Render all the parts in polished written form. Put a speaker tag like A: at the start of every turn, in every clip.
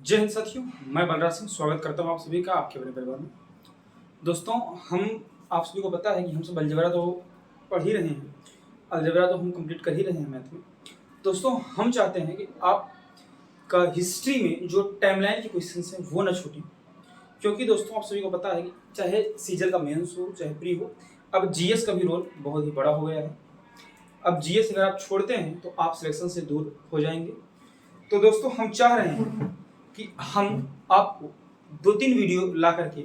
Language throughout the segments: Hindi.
A: जय हिंद साथियों, मैं बलराज सिंह स्वागत करता हूं आप सभी का आपके बड़े परिवार में। दोस्तों, हम आप सभी को पता है कि हम सब अलजेब्रा तो पढ़ ही रहे हैं, अलजेब्रा तो हम कंप्लीट कर ही रहे हैं मैथ में। दोस्तों, हम चाहते हैं कि आपका हिस्ट्री में जो टाइमलाइन के क्वेश्चन हैं वो न छूटें, क्योंकि दोस्तों आप सभी को पता है कि चाहे सीजन का मेंस हो चाहे प्री हो, अब जीएस का भी रोल बहुत ही बड़ा हो गया है। अब जीएस अगर आप छोड़ते हैं तो आप सिलेक्शन से दूर हो जाएंगे। तो दोस्तों, हम चाह रहे हैं कि हम आपको 2-3 वीडियो ला करके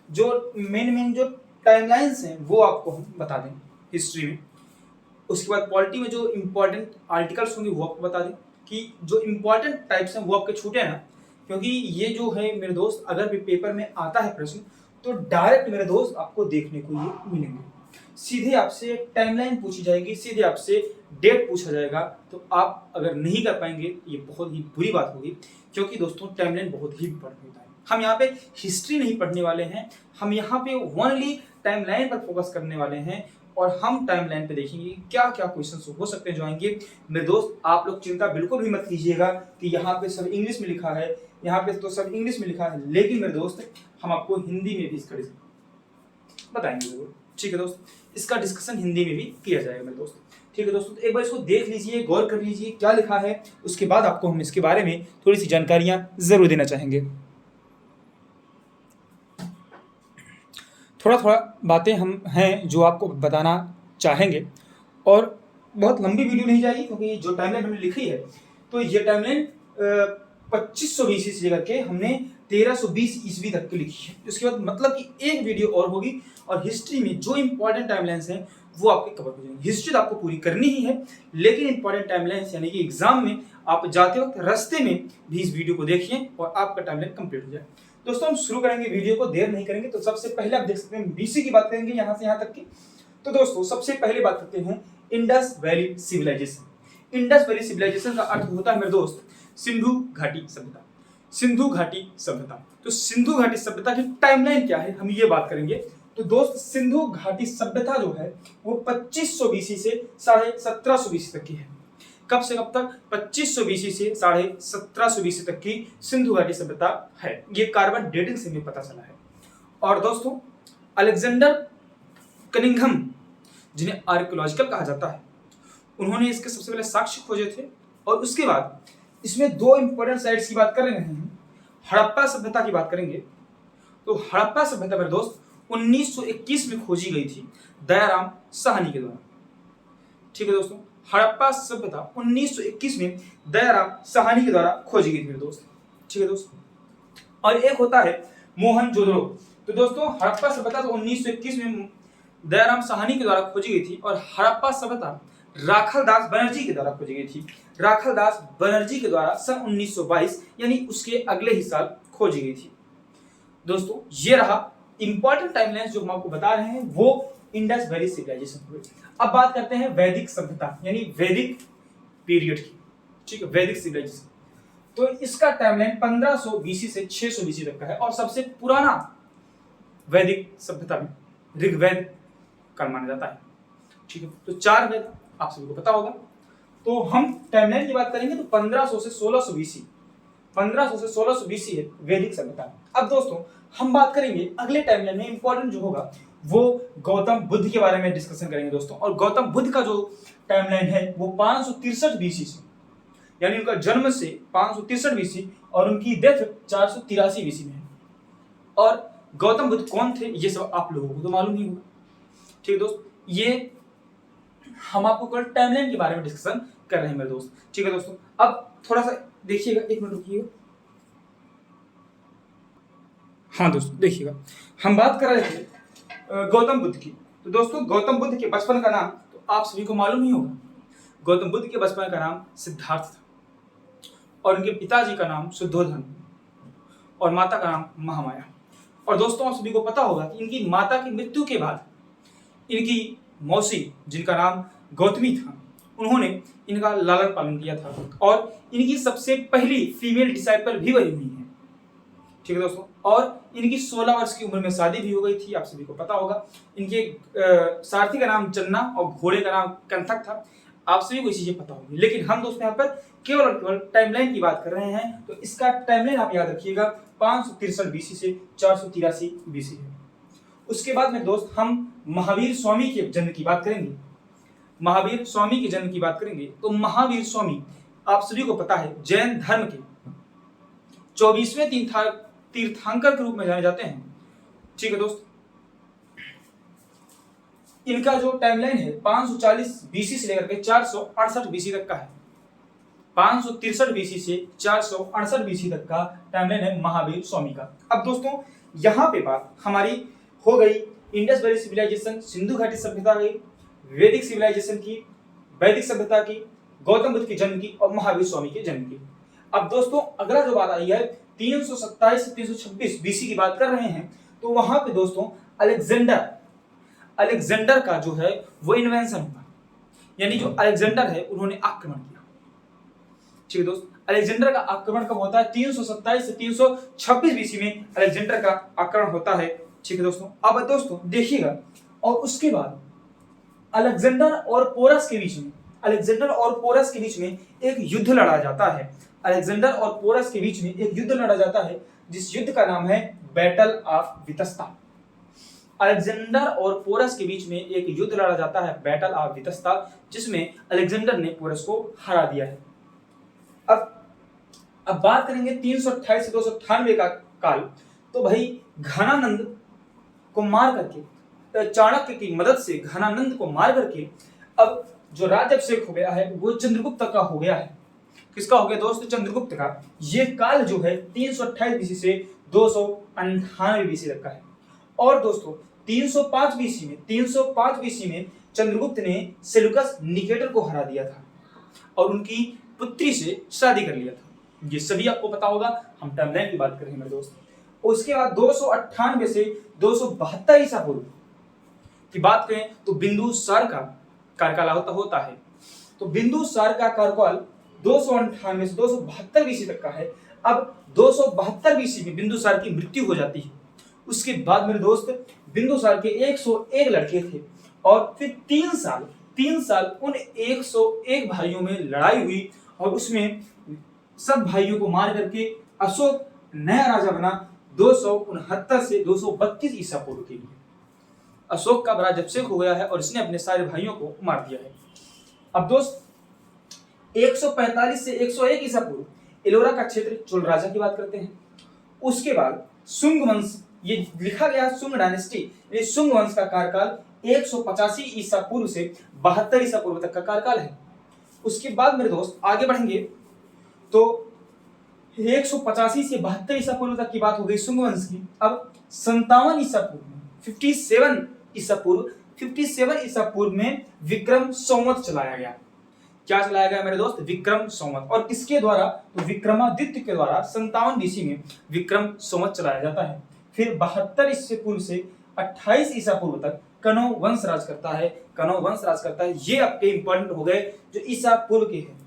A: जो मेन जो टाइमलाइंस हैं वो आपको हम बता दें हिस्ट्री में। उसके बाद पॉलिटी में जो इम्पोर्टेंट आर्टिकल्स होंगे वो आपको बता दें कि जो इम्पोर्टेंट टाइप्स हैं वो आपके छूटे ना, क्योंकि ये जो है मेरे दोस्त, अगर भी पेपर में आता है प्रश्न तो डायरेक्ट मेरे दोस्त आपको देखने को ये मिलेंगे। सीधे आपसे टाइमलाइन पूछी जाएगी, सीधे आपसे डेट पूछा जाएगा। तो आप अगर नहीं कर पाएंगे ये बहुत ही बुरी बात होगी, क्योंकि दोस्तों टाइमलाइन बहुत ही इंपॉर्टेंट होता है। हम यहाँ पे हिस्ट्री नहीं पढ़ने वाले हैं, हम यहाँ पे ओनली टाइमलाइन पर फोकस करने वाले हैं और हम टाइमलाइन पे देखेंगे क्या क्या क्वेश्चंस हो सकते हैं जो आएंगे। मेरे दोस्त, आप लोग चिंता बिल्कुल भी मत कीजिएगा कि यहाँ पे सब इंग्लिश में लिखा है, यहाँ पे तो सब इंग्लिश में लिखा है, लेकिन मेरे दोस्त हम आपको हिंदी में भी इसका बताएंगे जरूर। ठीक है दोस्त, इसका डिस्कशन हिंदी में भी किया जाएगा मेरे दोस्त। ठीक है दोस्तों, तो एक बार इसको देख लीजिए, गौर कर लीजिए क्या लिखा है, उसके बाद आपको हम इसके बारे में थोड़ी सी जानकारियां जरूर देना चाहेंगे। थोड़ा थोड़ा बातें हम हैं जो आपको बताना चाहेंगे, और बहुत लंबी वीडियो नहीं जाएगी, क्योंकि जो टाइमलाइन हमने लिखी है तो ये टाइमलाइन 2500 BC से लेकर के हमने 1320 ईस्वी तक की लिखी है। उसके बाद मतलब कि एक वीडियो और होगी और हिस्ट्री में जो इंपॉर्टेंट टाइमलाइंस हैं वो आपके कवर हो जाएंगे। हिस्ट्री तो आपको पूरी करनी ही है, लेकिन इंपॉर्टेंट टाइमलाइंस यानी कि एग्जाम में आप जाते वक्त रास्ते में भी इस वीडियो को देखिए और आपका टाइमलाइन कंप्लीट हो जाए। दोस्तों, हम शुरू करेंगे वीडियो को, देर नहीं करेंगे। तो सबसे पहले आप देख सकते हैं बीसी की बात करेंगे यहाँ से यहाँ तक की। तो दोस्तों सबसे पहले बात करते हैं Indus Valley civilisation. Indus Valley civilisation का अर्थ होता है मेरे दोस्त सिंधु घाटी सभ्यता। सिंधु घाटी सभ्यता, तो सिंधु घाटी सभ्यता की टाइमलाइन क्या है हम ये बात करेंगे। तो दोस्त, सिंधु घाटी सभ्यता जो है वो 2500 BC से 1750 BC तक की है। कब से कब तक? 2500 BC से 1750 BC तक की सिंधु घाटी सभ्यता है। ये कार्बन डेटिंग से भी पता चला है। और दोस्तों, अलेक्जेंडर कनिंघम, जिन्हें आर्कियोलॉजिकल कहा जाता है, उन्होंने इसके सबसे पहले साक्ष्य खोजे थे। और उसके बाद इसमें दो इंपॉर्टेंट साइट्स की बात कर रहे हैं। हड़प्पा सभ्यता की बात करेंगे। तो हड़प्पा सभ्यता मेरे दोस्त 1921 में खोजी गई थी दयाराम साहनी के द्वारा। ठीक है दोस्तों, हड़प्पा सभ्यता 1921 में दयाराम साहनी के द्वारा खोजी गई थी मेरे दोस्त। ठीक है दोस्त, और एक होता है मोहनजोदड़ो। तो दोस्तों, हड़प्पा सभ्यता तो 1921 में दयाराम साहनी के द्वारा खोजी गई थी, और हड़प्पा सभ्यता राखालदास बनर्जी के द्वारा खोजी गई थी। राखालदास बनर्जी के द्वारा सन 1922 यानी उसके अगले ही साल खोजी गई थी। दोस्तों, ये रहा इंपॉर्टेंट टाइमलाइन जो हम आपको बता रहे हैं, वो इंडस वैली सिविलाइजेशन हुई। अब बात करते हैं वैदिक सभ्यता यानी वैदिक पीरियड की। ठीक है, वैदिक सिविलाइजेशन, तो इसका टाइमलाइन 1500 BC से 600 BC तक का है। और सबसे पुराना वैदिक सभ्यता में ऋग्वेद का माना जाता है। ठीक है, तो 4 वेद आप सभी को पता होगा। तो हम टाइमलाइन की बात करेंगे तो 1500 से 1600 BC, 1500 से 1600 BC है वैदिक सभ्यता। अब दोस्तों, हम बात करेंगे अगले टाइमलाइन में इंपॉर्टेंट जो होगा वो गौतम बुद्ध के बारे में डिस्कशन करेंगे दोस्तों। और गौतम बुद्ध का जो टाइमलाइन है वो 563 BC से, यानी उनका जन्म से 563 BC और उनकी डेथ 483 BC में है। और गौतम बुद्ध कौन थे ये सब आप लोगों को तो मालूम ही होगा। ठीक है दोस्त, ये हम आपको कल टाइमलाइन के बारे में डिस्कशन कर रहे हैं मेरे दोस्त। ठीक है दोस्तों, अब थोड़ा सा देखिएगा, एक मिनट रुकिएगा। हाँ दोस्तों, देखिएगा, हम बात कर रहे थे गौतम बुद्ध की। तो दोस्तों, गौतम बुद्ध के बचपन का नाम तो आप सभी को मालूम ही होगा। गौतम बुद्ध के बचपन का नाम सिद्धार्थ था, और उनके पिताजी का नाम शुद्धोधन और माता का नाम महामाया। और दोस्तों, आप सभी को पता होगा कि इनकी माता की मृत्यु के बाद इनकी मौसी, जिनका नाम गौतमी था, उन्होंने इनका लालन पालन किया था, और इनकी सबसे पहली फीमेल डिसाइपल भी वही हुई है। ठीक है दोस्तों, और इनकी 16 वर्ष की उम्र में शादी भी हो गई थी, आप सभी को पता होगा। इनके सारथी का नाम चन्ना और घोड़े का नाम कंथक था। आप सभी को ये चीजें पता होगी, लेकिन हम दोस्तों यहाँ पर केवल और केवल टाइमलाइन की बात कर रहे हैं। तो इसका टाइमलाइन आप याद रखिएगा 563 बीसी से 483 बीसी है। उसके बाद में दोस्त हम महावीर स्वामी के जन्म की बात करेंगे। महावीर स्वामी के जन्म की बात करेंगे तो महावीर स्वामी आप सभी को पता है जैन धर्म के 24वें तीर्थंकर के रूप में जाने जाते हैं। ठीक है दोस्त, इनका जो टाइमलाइन है 540 बीसी से लेकर के 468 बीसी तक का है। 563 बीसी से 468 बीसी तक का टाइमलाइन है महावीर स्वामी का। अब दोस्तों यहाँ पे बात हमारी हो गई इंडस वैली सिविलाइजेशन, सिंधु घाटी सभ्यता की, वैदिक सिविलाइजेशन की, वैदिक सभ्यता की, गौतम बुद्ध के जन्म की और महावीर स्वामी के जन्म की। अब दोस्तों अगला जो बात आई है 327 से 326 बीसी की बात कर रहे हैं, तो वहां पे दोस्तों अलेक्जेंडर का जो है वो इन्वेंशन हुआ, यानी जो अलेक्जेंडर है उन्होंने आक्रमण किया। ठीक है दोस्त, अलेक्जेंडर का आक्रमण कब होता है? 327 से 326 बीसी में अलेक्जेंडर का आक्रमण होता है। ठीक है दोस्तों, अब दोस्तों देखिएगा, और उसके बाद अलेक्जेंडर और पोरस के बीच में एक युद्ध लड़ा जाता है। अलेक्जेंडर और पोरस के बीच में एक युद्ध लड़ा जाता है, जिस युद्ध का नाम है बैटल ऑफ वितस्ता। अलेक्जेंडर और पोरस के बीच में एक युद्ध लड़ा जाता है, बैटल ऑफ वितस्ता, जिसमें अलेक्जेंडर ने पोरस को हरा दिया है। अब बात करेंगे 328 से 298 का काल। तो भाई घनानंद को मार करके, चाणक्य की मदद से घनानंद को मार करके अब जो राज्याभिषेक हो गया है वो चंद्रगुप्त का हो गया है। किसका हो गया दोस्त? चंद्रगुप्त का। ये काल जो है 328 बीसी से 298 बीसी तक का है। और दोस्तों 305 बीसी में चंद्रगुप्त ने सेलुकस निकेटर को हरा दिया था और उनकी पुत्री से शादी कर लिया था। ये सभी आपको पता होगा, हम टाइमलाइन की बात कर रहे हैं मेरे दोस्त। उसके बाद 298 से 272 ईसा पूर्व की बात करें तो बिंदुसार का कार्यकाल होता है। तो बिंदुसार का कार्यकाल 298 से 272 बीसी तक का है। अब 272 बीसी में बिंदुसार की मृत्यु हो जाती है। उसके बाद मेरे दोस्त बिंदुसार के 101 लड़के थे और फिर 3 साल उन 101 भाइयों में लड़ाई हुई और उसमें सब भाइयों को मार करके अशोक नया राजा बना 269 से 232 ईसा पूर्व के लिए। अशोक का राज्याभिषेक हो गया है और इसने अपने सारे भाइयों को मार दिया है। अब दोस्त 145 से 101 ईसा पूर्व एलोरा का क्षेत्र चोल राजा की बात करते हैं। उसके बाद सुंग वंश, ये लिखा गया सुंग डायनेस्टी, ये सुंग वंश का कार्यकाल 185 ईसा पूर्व से 72 ईसा पूर्व तक का कार्यकाल है। उसके बाद मेरे दोस्त आगे बढ़ेंगे तो 185 से 72 ईसा पूर्व तक की बात हो गई सुंग वंश की। अब 57 ईसा पूर्व में 57 ईसा पूर्व में विक्रम संवत चलाया गया। क्या चलाया गया मेरे दोस्त? विक्रम संवत। और किसके द्वारा? तो विक्रमादित्य के द्वारा 57 बीसी में विक्रम संवत चलाया जाता है। फिर 72 ईसा पूर्व से 28 ईसा पूर्व तक कनौ वंश राज करता है। ये आपके इंपॉर्टेंट हो गए जो ईसा पूर्व के हैं।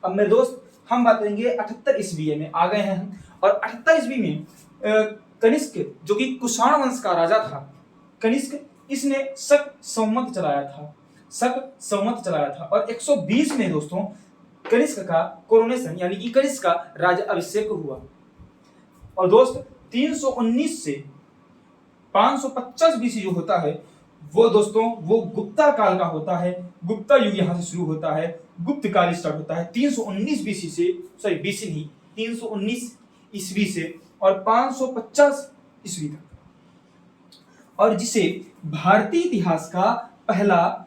A: अब मेरे दोस्त हम बात करेंगे 78 ईस्वी में आ गए हैं हम, और 78 ईस्वी में कनिष्क जो कि कुषाण वंश का राजा था, कनिष्क, इसने शक संवत चलाया था। और 120 में दोस्तों कनिष्क का कोरोनेशन यानी कि कनिष्क का राज अभिषेक हुआ। और दोस्त 319 से 550 बीसी जो होता है वो दोस्तों वो गुप्ता काल का होता है। गुप्ता युग यहां से शुरू होता है, गुप्त काल स्टार्ट होता है 319 बीसी से, सॉरी बीसी नहीं, 319 ईस्वी से और 550 ईस्वी तक, और जिसे भारतीय इतिहास का पहला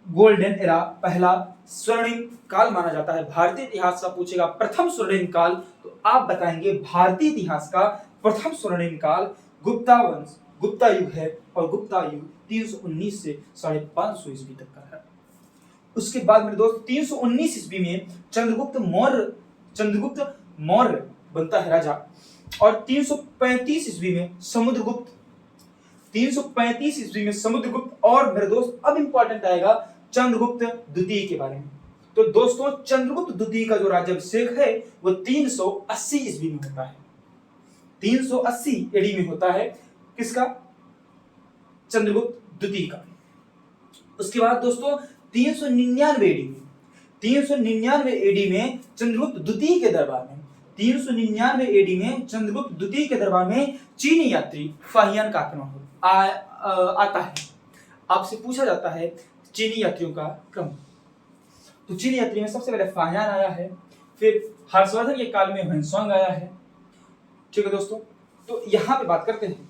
A: गोल्डन एरा, पहला स्वर्णिम काल माना जाता है। भारतीय इतिहास का पूछेगा प्रथम स्वर्णिम काल, तो आप बताएंगे भारतीय इतिहास का प्रथम स्वर्णिम काल गुप्ता वंश, गुप्ता युग है, और गुप्ता युग 319 से 550 ईस्वी तक का है। उसके बाद मेरे दोस्त 319 ईस्वी में चंद्रगुप्त मौर्य बनता है राजा, और 335 ईस्वी में समुद्रगुप्त, 335 ईस्वी में समुद्रगुप्त। और मेरे दोस्त अब इंपॉर्टेंट आएगा चंद्रगुप्त द्वितीय के बारे में। तो दोस्तों चंद्रगुप्त द्वितीय का जो राज्याभिषेक है वो 380 ईस्वी में होता है, 380 एडी में होता है। किसका? चंद्रगुप्त द्वितीय का। उसके बाद दोस्तों 399 एडी में 399 एडी में चंद्रगुप्त द्वितीय के दरबार में 399 एडी में चंद्रगुप्त द्वितीय के दरबार में चीनी यात्री फाहियान का आक्रमण आता है। आपसे पूछा जाता है चीनी यात्रियों का क्रम। तो चीनी यात्री में सबसे पहले फाहियान आया है, फिर हर्षवर्धन के काल में ह्वेनसांग आया है। ठीक है दोस्तों, तो यहाँ पे बात करते हैं।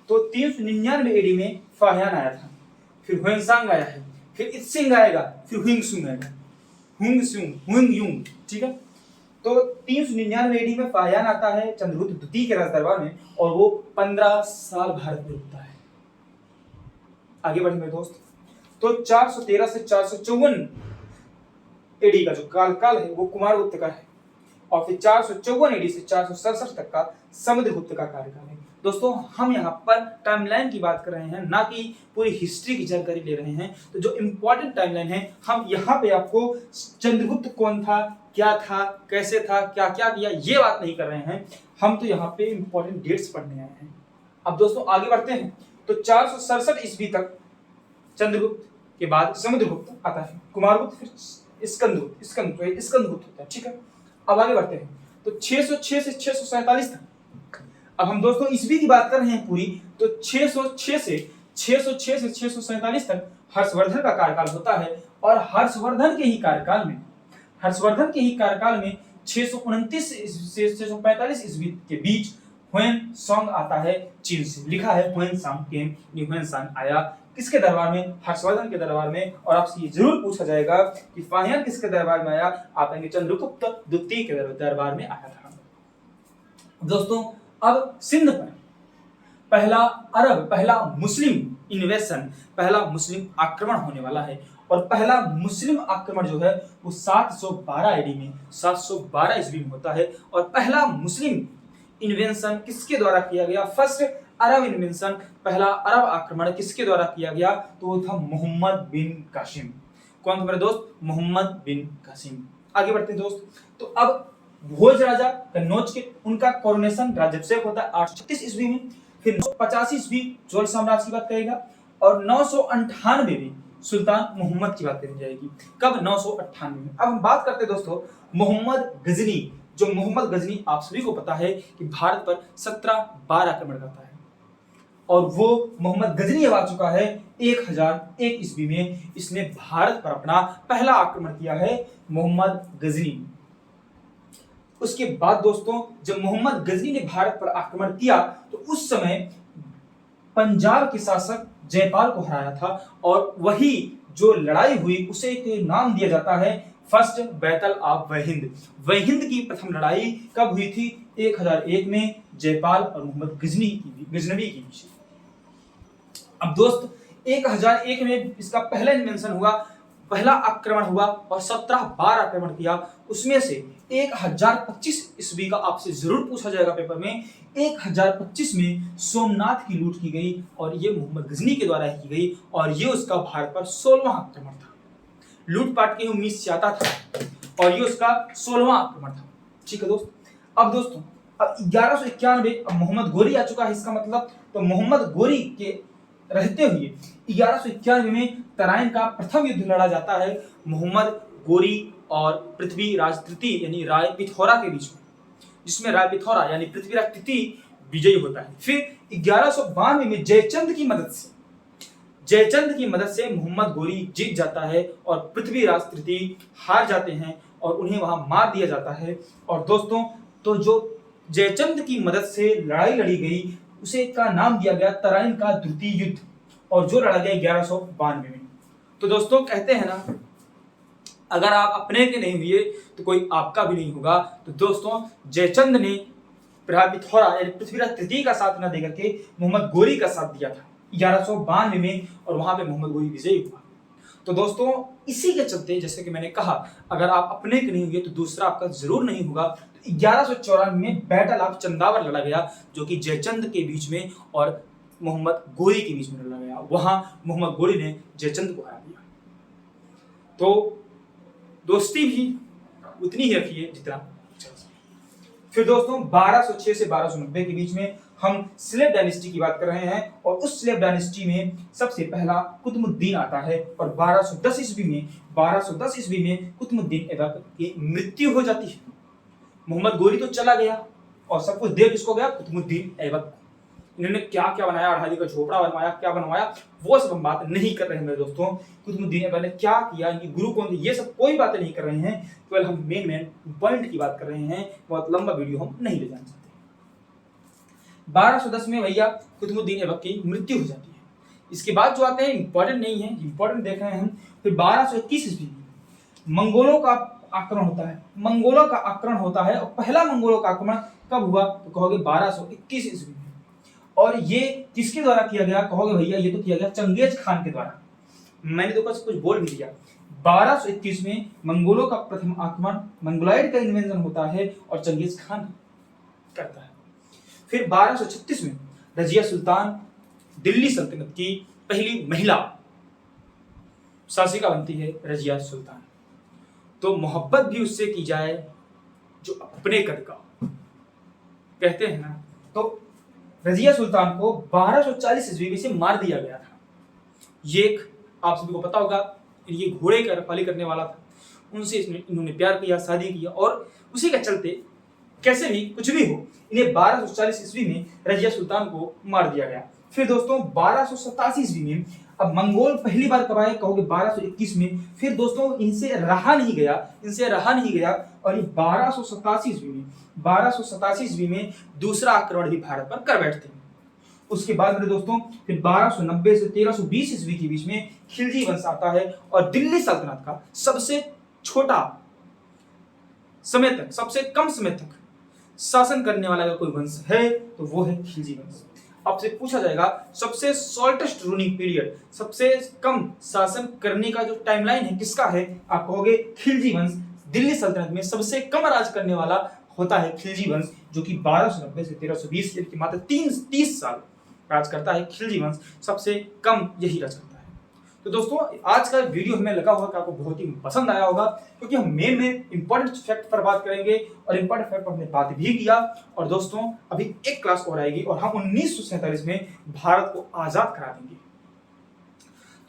A: तो 399 एडी में फाहियान आया था, फिर ह्वेनसांग आया है, फिर इत्सिंग आएगा, फिर हुइंगसुंग आएगा, हुइंगयुंग। ठीक है, तो 399 एडी में फाहियान आता है चंद्रगुप्त द्वितीय के राज दरबार में और वो 15 साल भारत में रुकता है। आगे बढ़े मेरे दोस्त। तो 413 से 454 एडी का जो काल है वो कुमारगुप्त का है और फिर 454 एडी से 467 तक का समुद्रगुप्त का कार्यकाल है। दोस्तों हम यहाँ पर टाइमलाइन की बात कर रहे हैं, ना कि पूरी हिस्ट्री की जानकारी ले रहे हैं। तो जो इंपॉर्टेंट टाइमलाइन है हम यहाँ पे आपको चंद्रगुप्त कौन था, क्या था, कैसे था, क्या क्या किया, ये बात नहीं कर रहे हैं। हम तो यहाँ पे इंपॉर्टेंट डेट्स पढ़ने आए हैं। अब दोस्तों आगे बढ़ते हैं। तो 467 ईस्वी तक चंद्रगुप्त के बाद समुद्रगुप्त आता है, कुमारगुप्त, फिर स्कंदगुप्त होता है। ठीक है, अब आगे बढ़ते हैं। तो 606 से 647 तक। अब हम दोस्तों ईस्वी की बात कर रहे हैं पूरी। तो 606 से 647 तक हर्षवर्धन का कार्यकाल होता है और हर्षवर्धन के ही कार्यकाल में 629 से 645 ईस्वी के बीच ह्वेनसांग आता है चीन से। लिखा है ह्वेनसांग केम, ह्वेनसांग आया किसके दरबार में, हर्षवर्धन के दरबार में। और आपसे ये जरूर पूछा जाएगा कि फाहियान किसके दरबार में आया, आप कहेंगे चंद्रगुप्त द्वितीय के दरबार में आया था। दोस्तों अब सिंध पर पहला मुस्लिम इन्वेशन, पहला मुस्लिम आक्रमण होने वाला है। और पहला मुस्लिम आक्रमण जो है वो 712 एडी में 712 ईस्वी में होता है। और पहला मुस्लिम इन्वेंशन किसके द्वारा किया गया, फर्स्ट अरब इन्वेंशन, पहला अरब आक्रमण किसके द्वारा किया गया, तो वो था मोहम्मद बिन कासिम। कौन था मेरे दोस्त, मोहम्मद बिन कासिम। आगे बढ़ते हैं दोस्त। तो अब भोज राजा कन्नौज के उनका कोरोनेशन राज्याभिषेक होता है 836 ईस्वी में। फिर 985 ईस्वी चोल साम्राज्य की बात करेगा और 998 में सुल्तान मोहम्मद की बात करी जाएगी। कब, 998 में। अब हम बात करते हैं दोस्तों मोहम्मद गजनी। जो मोहम्मद गजनी आप सभी को पता है कि भारत पर 17 बार आक्रमण करता है और वो मोहम्मद गजनी अब आ चुका है 1001 ईस्वी में। इसने भारत पर अपना पहला आक्रमण किया है मोहम्मद गजनी। उसके बाद दोस्तों जब मोहम्मद गजनी ने भारत पर आक्रमण किया तो उस समय पंजाब के शासक जयपाल को हराया था और वही जो लड़ाई हुई उसे एक नाम दिया जाता है फर्स्ट बैटल ऑफ वहिंद। वहिंद की प्रथम लड़ाई कब हुई थी, 1001 में जयपाल और मोहम्मद गजनवी की बीच। अब दोस्त 1001 में इसका पहला इन्वेंशन हुआ, पहला आक्रमण हुआ और 17 बार आक्रमण किया। उसमें से 1025 ईस्वी का आपसे जरूर पूछा जाएगा पेपर में। 1025 में सोमनाथ की लूट की गई और ये मोहम्मद गजनी के द्वारा की गई और ये उसका भारत पर 16वां आक्रमण था। लूटपाट की उम्मीद से आता था और ये उसका 16वां आक्रमण था। ठीक है दोस्त। अब दोस्तों अब 1191 अब मोहम्मद गोरी आ चुका है। इसका मतलब तो मोहम्मद गोरी के रहते हुए 1191 में तराइन का प्रथम युद्ध लड़ा जाता है मोहम्मद गोरी और पृथ्वीराज तृतीय यानी राय पिथौरा के बीच में, जिसमें राय पिथौरा यानी पृथ्वीराज तृतीय विजयी होता है। फिर 1192 में जयचंद की मदद से मोहम्मद गोरी जीत जाता है और पृथ्वीराज तृतीय हार जाते हैं और उन्हें वहां मार दिया जाता है। और दोस्तों तो जो जयचंद की मदद से लड़ाई लड़ी गई उसे का नाम दिया गया तराइन का द्वितीय युद्ध और जो लड़ा गया 1192 में। तो दोस्तों कहते हैं ना अगर आप अपने के नहीं हुए तो कोई आपका भी नहीं होगा। तो दोस्तों जयचंद ने पिथौरा यानी पृथ्वीराज तृतीय का साथ न देकर के मोहम्मद गोरी का साथ दिया था 1192 में और वहां पे मोहम्मद गोरी विजयी हुआ। तो दोस्तों इसी के चलते जैसे कि मैंने कहा अगर आप अपने के नहीं हुए तो दूसरा आपका जरूर नहीं होगा। तो 1194 में बैटल ऑफ चंदावर लड़ा गया जो कि जयचंद के बीच में और मोहम्मद गोरी के बीच में लड़ा गया। वहां मोहम्मद गोरी ने जयचंद को हरा दिया। तो दोस्ती भी उतनी ही रखिए जितना। फिर दोस्तों 1206 से 1290 के बीच में हम स्लेव डायनेस्टी की बात कर रहे हैं और उस स्लेव डायनेस्टी में सबसे पहला कुतुबुद्दीन आता है और 1210 ईस्वी में कुतुबुद्दीन ऐबक की मृत्यु हो जाती है। मोहम्मद गोरी तो चला गया और सब कुछ दे किसको गया? कुतुबुद्दीन ऐबक को। इन्होंने क्या क्या बनाया, अढ़ाई का झोपड़ा बनवाया, क्या बनवाया, वो सब हम बात नहीं कर रहे हैं मेरे दोस्तों। कुतुबुद्दीन ऐबक ने क्या किया, इनकी गुरु कौन थे, ये सब कोई बातें नहीं कर रहे हैं। केवल हम मेन पॉइंट की बात कर रहे हैं। बहुत लंबा वीडियो हम नहीं ले जाना चाहते। 1210 में भैया कुतुबुद्दीन ऐबक की मृत्यु हो जाती है। इसके बाद जो आते हैं इंपॉर्टेंट नहीं है, इंपॉर्टेंट देख रहे हैं हम। फिर 1221 ईस्वी में मंगोलों का आक्रमण होता है और पहला मंगोलों का आक्रमण कब हुआ? तो कहोगे 1221 ईस्वी में। और ये किसके द्वारा किया गया? कहोगे भैया ये तो किया गया चंगेज खान के द्वारा। मैंने तो कुछ बोल भी दिया। 1221 में मंगोलों का प्रथम आक्रमण, मंगोलाइड का इन्वेंशन होता है और चंगेज खान करता है। फिर 1236 में रजिया सुल्तान दिल्ली सल्तनत की पहली महिला शासिका बनती है, रजिया सुल्तान। तो मोहब्बत भी उससे की जाए जो अपने कद का, कहते हैं ना। तो रजिया सुल्तान को 1240 ईस्वी में से मार दिया गया था। ये एक आप सभी को पता होगा, ये घोड़े का रखवाली करने वाला था। उनसे इन्होंने प्यार किया, शादी किया और उसी के चलते कैसे भी कुछ भी हो, इन्हें 1240 ईस्वी में रजिया सुल्तान को मार दिया गया। फिर दोस्तों 1287 ईस्वी में, अब मंगोल पहली बार कब आए? कहोगे 1221 में। फिर दोस्तों इनसे रहा नहीं गया और ये 1287 ईस्वी में दूसरा आक्रमण भी भारत पर कर बैठते हैं। उसके बाद मेरे दोस्तों फिर 1290 से 1320 ईस्वी के बीच में खिलजी वंश आता है और दिल्ली सल्तनत का सबसे कम समय तक शासन करने वाला अगर कोई वंश है तो वो है खिलजी वंश। आपसे पूछा जाएगा सबसे शॉर्टेस्ट रूलिंग पीरियड, सबसे कम शासन करने का जो टाइमलाइन है किसका है? आप कहोगे खिलजी वंश। दिल्ली सल्तनत में सबसे कम राज करने वाला होता है खिलजी वंश, जो कि 1290 से 1320 यानी कि मात्र 30 साल राज करता है खिलजी वंश। सबसे कम यही राज करता है। तो दोस्तों आज का वीडियो हमें लगा होगा कि आपको बहुत ही पसंद आया होगा, क्योंकि हम मेन इंपॉर्टेंट फैक्ट पर बात करेंगे और इंपॉर्टेंट फैक्ट पर हमने बात भी किया। और दोस्तों अभी एक क्लास और आएगी और हम 1947 में भारत को आजाद करा देंगे।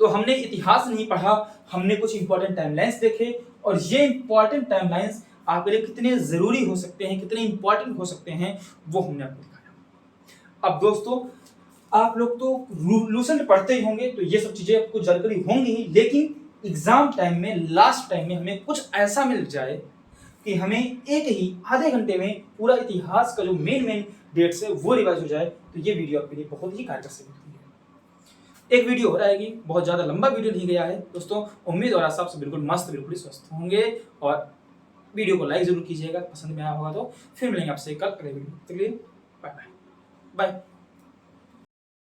A: तो हमने इतिहास नहीं पढ़ा, हमने कुछ इंपॉर्टेंट टाइमलाइंस देखे और ये इंपॉर्टेंट टाइमलाइंस आपके लिए कितने जरूरी हो सकते हैं, कितने इंपॉर्टेंट हो सकते हैं, वो हमने आपको दिखाया। अब दोस्तों आप लोग तो लूसेंट पढ़ते ही होंगे, तो ये सब चीजें आपको जानकारी होंगी ही, लेकिन एग्जाम टाइम में, लास्ट टाइम में हमें कुछ ऐसा मिल जाए कि हमें एक ही आधे घंटे में पूरा इतिहास का जो मेन डेट्स है वो रिवाइज हो जाए, तो ये वीडियो आपके लिए बहुत ही कारगर साबित होगी। एक वीडियो हो रहेगी, बहुत ज्यादा लंबा वीडियो नहीं गया है दोस्तों। उम्मीद और आशा आपसे बिल्कुल मस्त, बिल्कुल स्वस्थ होंगे। और वीडियो को लाइक जरूर कीजिएगा, पसंद में आया होगा तो। फिर मिलेंगे आपसे कल अगले वीडियो। चलिए बाय बाय।